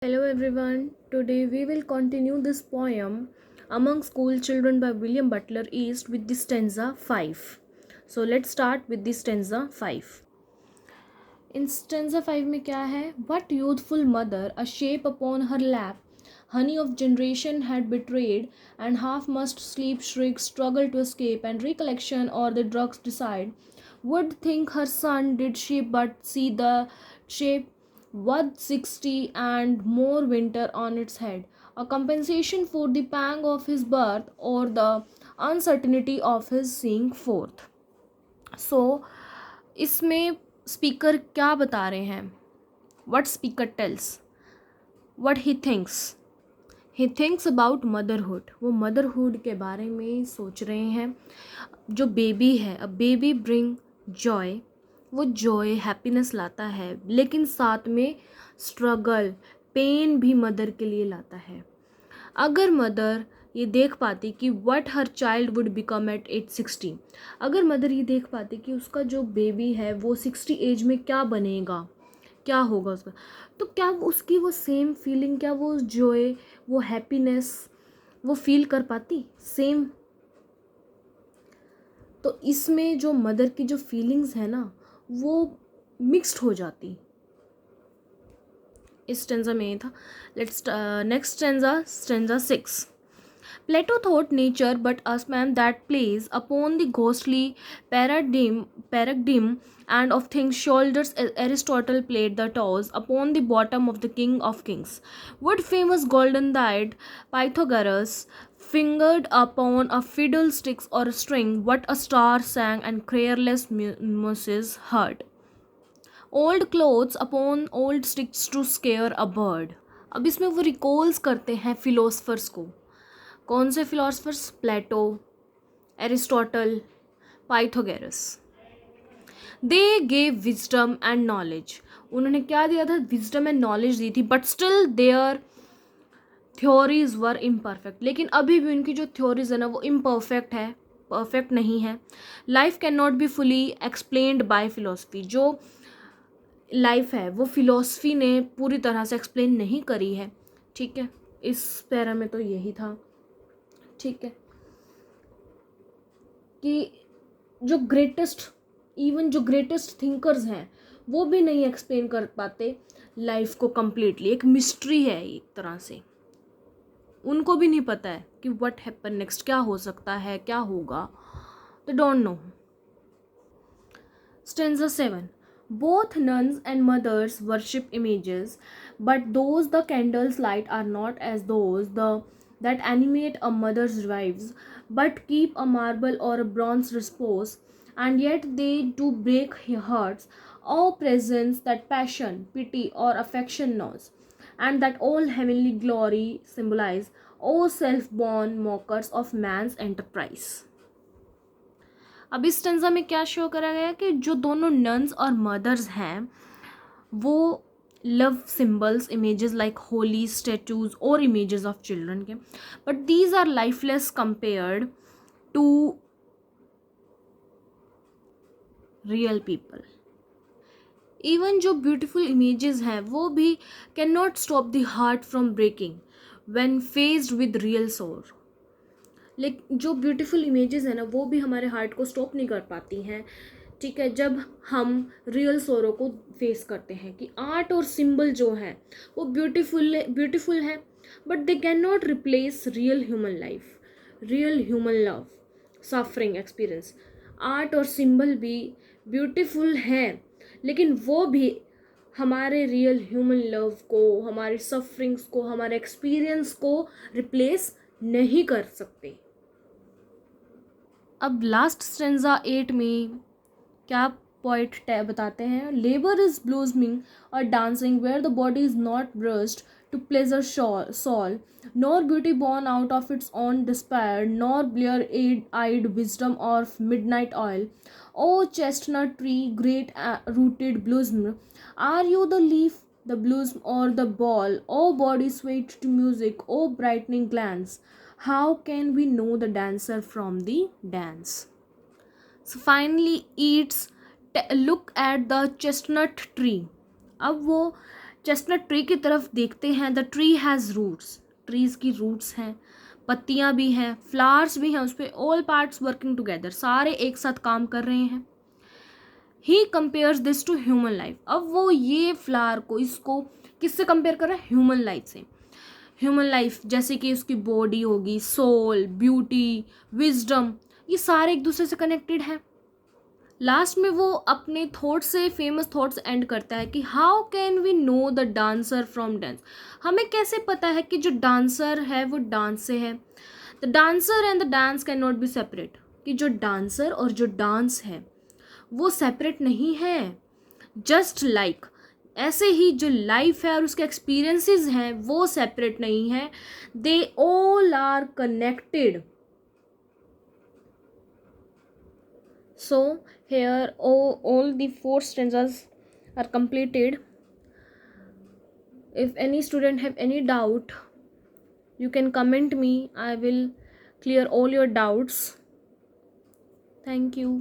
Hello everyone. Today we will continue this poem Among School Children by William Butler Yeats with the stanza 5. So let's start with the stanza 5. In stanza 5 में क्या है? What youthful mother, a shape upon her lap, honey of generation had betrayed, and half must sleep shriek, struggle to escape, and recollection or the drugs decide, would think her son did she but see the shape, what 60 and more winter on its head, a compensation for the pang of his birth or the uncertainty of his seeing forth. So इसमें speaker क्या बता रहे हैं? What speaker tells, what he thinks about motherhood. वो motherhood के बारे में सोच रहे हैं. जो बेबी है, अ बेबी ब्रिंग जॉय, वो जॉय हैप्पीनेस लाता है, लेकिन साथ में स्ट्रगल पेन भी मदर के लिए लाता है. अगर मदर ये देख पाती कि what her child would become at age 60, अगर मदर ये देख पाती कि उसका जो बेबी है वो 60 एज में क्या बनेगा, क्या होगा उसका, तो क्या उसकी वो सेम फीलिंग, क्या वो जॉय, वो हैप्पीनेस वो फील कर पाती सेम? तो इसमें जो मदर की जो फीलिंग्स है ना, वो मिक्स्ड हो जाती. इस स्टेंजा में ये था. Let's next stanza 6. Plato thought nature but a man that plays upon the ghostly paradigm and of things shoulders. Aristotle played the toes upon the bottom of the king of kings. Would famous golden-eyed Pythagoras fingered upon a fiddlesticks or a string what a star sang and careless muses heard. Old clothes upon old sticks to scare a bird. अब इसमें वो recalls करते हैं philosophers को. कौन से philosophers? Plato, Aristotle, Pythagoras. They gave wisdom and knowledge. उन्होंने क्या दिया था? विजडम एंड नॉलेज दी थी. But still their theories were imperfect. लेकिन अभी भी उनकी जो थ्योरीज है ना, वो इम्परफेक्ट है, परफेक्ट नहीं है. Life can not be fully explained bye philosophy. जो लाइफ है वो फिलोसफी ने पूरी तरह से एक्सप्लेन नहीं करी है. ठीक है, इस पैरा में तो यही था. ठीक है, कि जो ग्रेटेस्ट थिंकर्स हैं वो भी नहीं एक्सप्लेन कर पाते लाइफ को कम्प्लीटली. एक मिस्ट्री है एक तरह से. उनको भी नहीं पता है कि व्हाट हैपन नेक्स्ट, क्या हो सकता है, क्या होगा. They don't know. Stanza 7. Both nuns and mothers worship images, but those the candles light are not as those that animate a mother's wives, but keep a marble or a bronze repose, and yet they do break hearts. Oh presence that passion, pity, or affection knows, and that all heavenly glory symbolize. Oh self-born mockers of man's enterprise. अब इस stanza में क्या show करा गया कि जो दोनों nuns और मदर्स हैं वो love symbols, images like holy statues और इमेजेस ऑफ चिल्ड्रन के, but these are lifeless compared to real people. Even जो ब्यूटिफुल इमेजेस हैं वो भी can not stop the heart from breaking when faced with real sore. लेकिन जो beautiful images है ना, वो भी हमारे हार्ट को स्टॉप नहीं कर पाती हैं. ठीक है, जब हम रियल सोरो को फेस करते हैं. कि आर्ट और सिंबल जो है वो ब्यूटीफुल है, but they can not replace real human life, real human love, suffering experience. Art और सिंबल भी ब्यूटीफुल हैं, लेकिन वो भी हमारे रियल ह्यूमन लव को, हमारे सफरिंग्स को, हमारे एक्सपीरियंस को रिप्लेस नहीं कर सकते. अब लास्ट स्टेंजा 8 में क्या पोइट बताते हैं? Labour is blossoming or dancing where the body is not bruised to pleasure soul, nor beauty born out of its own despair, nor blear-eyed wisdom of midnight oil. O chestnut tree, great rooted blossom, are you the leaf, the blossom, or the ball? O body swayed to music, O brightening glance, how can we know the dancer from the dance? So finally eats look at the chestnut tree. अब वो chestnut tree की तरफ देखते हैं, the tree has roots, trees की roots हैं, पत्तियां भी हैं, फ्लावर्स भी हैं उस पर, ऑल पार्ट्स वर्किंग टुगेदर, सारे एक साथ काम कर रहे हैं। He compares this to human life, अब वो ये फ्लावर को, इसको किससे कंपेयर कर रहा है? ह्यूमन लाइफ से। ह्यूमन लाइफ जैसे कि उसकी बॉडी होगी, सोल, ब्यूटी, विजडम, ये सारे एक दूसरे से कनेक्टेड हैं। लास्ट में वो अपने थॉट्स से, फेमस थॉट्स एंड करता है कि how can we know the dancer from dance, हमें कैसे पता है कि जो डांसर है वो डांस से है। The dancer and the dance can not be separate, कि जो डांसर और जो डांस है वो सेपरेट नहीं है। जस्ट लाइक ऐसे ही जो लाइफ है और उसके एक्सपीरियंसेस हैं वो सेपरेट नहीं है, they all are connected. So here all the 4 stanzas are completed. If any student have any doubt, you can comment me, I will clear all your doubts. Thank you.